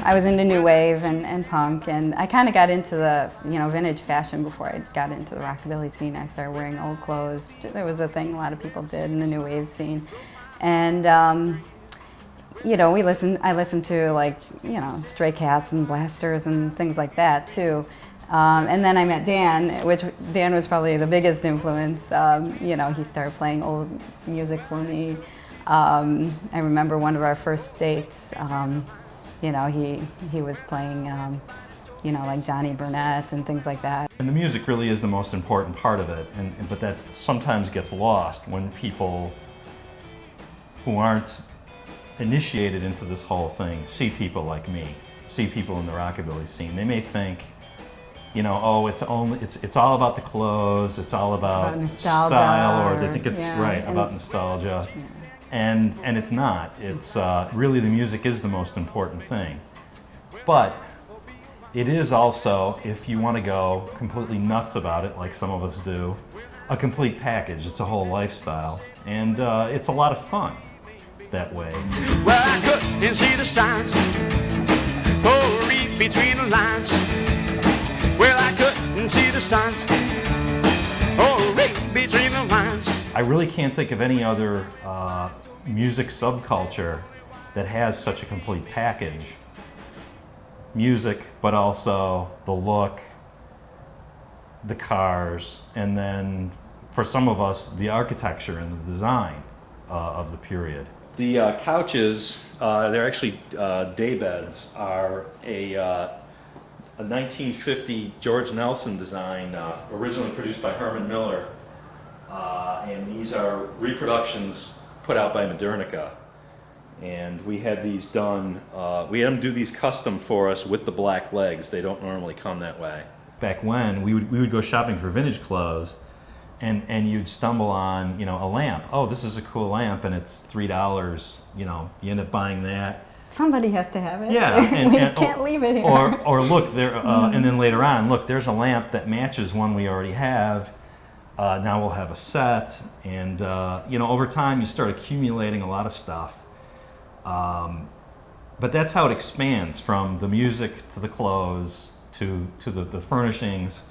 I was into new wave and punk, and I kind of got into the vintage fashion before I got into the rockabilly scene. I started wearing old clothes. There was a thing a lot of people did in the new wave scene, and I listened to like Stray Cats and Blasters and things like that too. And then I met Dan, which Dan was probably the biggest influence. He started playing old music for me. I remember one of our first dates, he was playing, like Johnny Burnett and things like that. And the music really is the most important part of it, but that sometimes gets lost when people who aren't initiated into this whole thing see people like me, see people in the rockabilly scene. They may think, oh, it's all about the clothes, it's all about nostalgia, style, or they think it's about nostalgia. Yeah. And it's not. It's really the music is the most important thing. But it is also, if you want to go completely nuts about it, like some of us do, a complete package. It's a whole lifestyle, and it's a lot of fun that way. Well, I couldn't see the signs, or read between the lines. Well, I couldn't see the signs, or read between the lines. I really can't think of any other music subculture that has such a complete package. Music, but also the look, the cars, and then for some of us, the architecture and the design of the period. The couches, they're actually day beds, are a 1950 George Nelson design, originally produced by Herman Miller, and these are reproductions put out by Modernica. And we had these done, we had them do these custom for us with the black legs. They don't normally come that way. Back when, we would go shopping for vintage clothes, and you'd stumble on, a lamp. Oh, this is a cool lamp, and it's $3, you end up buying that. Somebody has to have it. Yeah, and can't leave it here. Or look, there, and then later on, look, there's a lamp that matches one we already have. Now we'll have a set, and over time you start accumulating a lot of stuff. But that's how it expands, from the music to the clothes to the furnishings.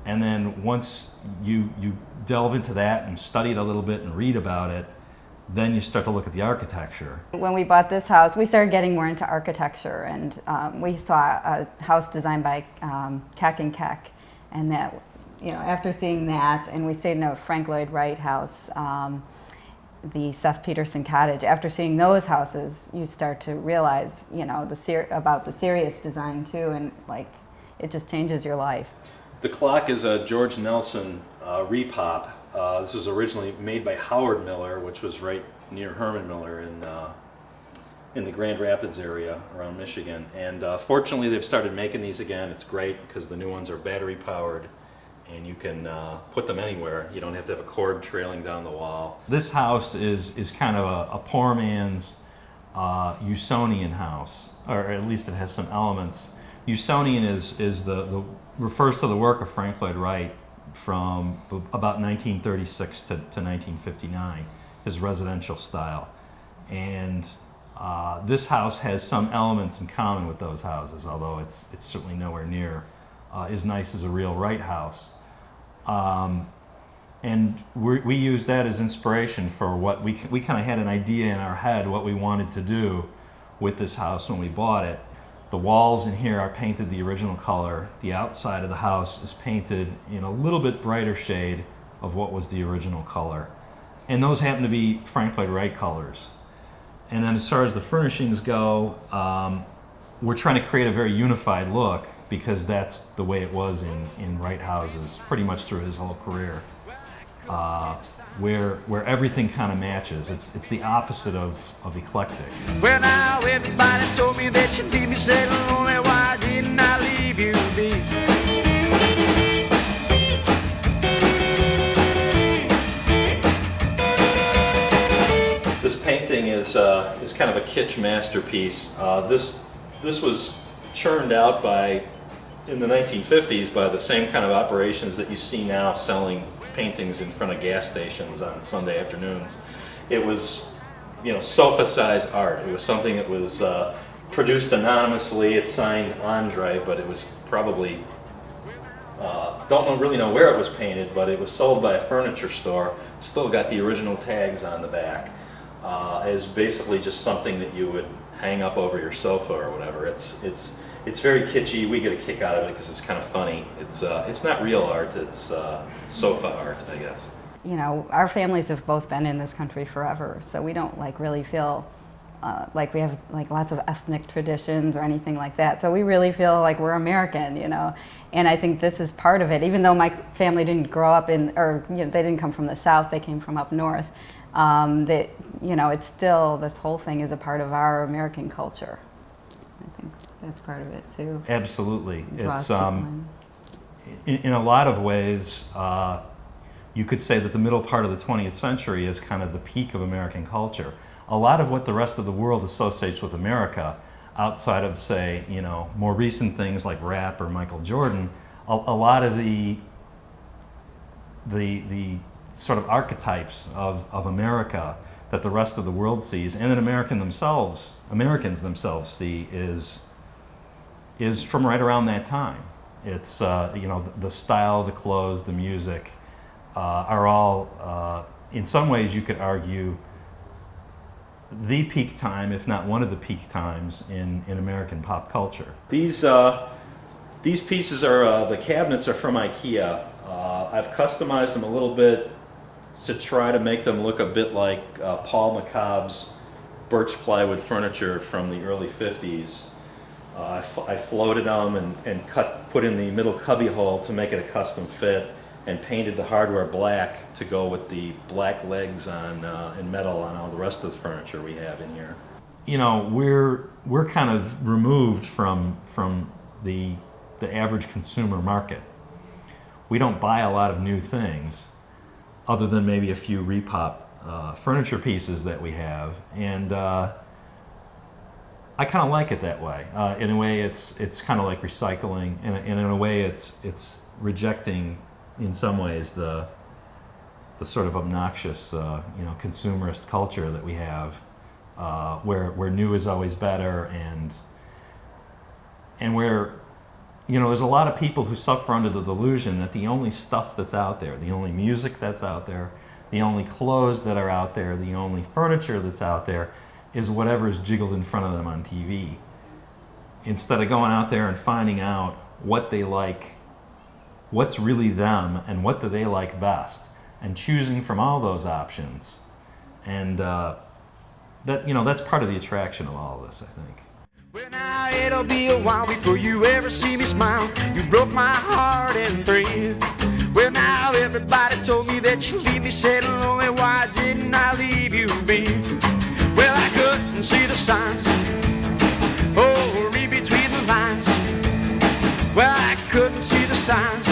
And then once you delve into that and study it a little bit and read about it, then you start to look at the architecture. When we bought this house, we started getting more into architecture, and we saw a house designed by Keck and Keck, and that, after seeing that, and we stayed in a Frank Lloyd Wright house, the Seth Peterson cottage. After seeing those houses, you start to realize, about the serious design too, and it just changes your life. The clock is a George Nelson repop. This was originally made by Howard Miller, which was right near Herman Miller in the Grand Rapids area around Michigan. And fortunately, they've started making these again. It's great because the new ones are battery powered, and you can put them anywhere. You don't have to have a cord trailing down the wall. This house is kind of a poor man's Usonian house, or at least it has some elements. Usonian refers to the work of Frank Lloyd Wright from about 1936 to 1959, his residential style. And this house has some elements in common with those houses, although it's certainly nowhere near as nice as a real Wright house. And we use that as inspiration for what we kind of had an idea in our head what we wanted to do with this house when we bought it. The walls in here are painted the original color. The outside of the house is painted in a little bit brighter shade of what was the original color. And those happen to be Frank Lloyd Wright colors. And then as far as the furnishings go, we're trying to create a very unified look, because that's the way it was in Wright houses pretty much through his whole career, where everything kind of matches. It's the opposite of eclectic. Well, now everybody told me that you'd leave me sad and lonely. Why didn't I leave you be? This painting is kind of a kitsch masterpiece. This was churned out in the 1950s by the same kind of operations that you see now selling paintings in front of gas stations on Sunday afternoons. It was, sofa-sized art. It was something that was produced anonymously. It's signed Andre, but it was probably, really know where it was painted, but it was sold by a furniture store. It's still got the original tags on the back. As basically just something that you would hang up over your sofa or whatever. It's very kitschy. We get a kick out of it because it's kind of funny. It's not real art. It's sofa art, I guess. You know, our families have both been in this country forever, so we don't like really feel like we have like lots of ethnic traditions or anything like that. So we really feel like we're American, you know. And I think this is part of it. Even though my family didn't grow up in, or you know, they didn't come from the South, they came from up north. That, you know, it's still, this whole thing is a part of our American culture. I think that's part of it too. Absolutely. It's in a lot of ways. You could say that the middle part of the 20th century is kind of the peak of American culture. A lot of what the rest of the world associates with America, outside of, say, you know, more recent things like rap or Michael Jordan, a lot of the sort of archetypes of America that the rest of the world sees, and that Americans themselves see, is from right around that time. It's you know, the style, the clothes, the music. Are all, in some ways you could argue, the peak time, if not one of the peak times in American pop culture. These pieces are, the cabinets are from IKEA. I've customized them a little bit to try to make them look a bit like Paul McCobb's birch plywood furniture from the early 50s. I floated them and put in the middle cubby hole to make it a custom fit, and painted the hardware black to go with the black legs on in metal on all the rest of the furniture we have in here. You know, we're kind of removed from the average consumer market. We don't buy a lot of new things, other than maybe a few repop furniture pieces that we have, and I kind of like it that way. In a way, it's kind of like recycling, and in a way, it's rejecting, in some ways, the sort of obnoxious, you know, consumerist culture that we have, where new is always better, and where, you know, there's a lot of people who suffer under the delusion that the only stuff that's out there, the only music that's out there, the only clothes that are out there, the only furniture that's out there, is whatever's jiggled in front of them on TV. Instead of going out there and finding out what they like, what's really them, and what do they like best, and choosing from all those options. And that, you know, that's part of the attraction of all of this, I think. Well, now it'll be a while before you ever see me smile. You broke my heart in three. Well, now everybody told me that you leave me sad and lonely. Why didn't I leave you be? Well, I couldn't see the signs. Oh, read between the lines. Well, I couldn't see the signs.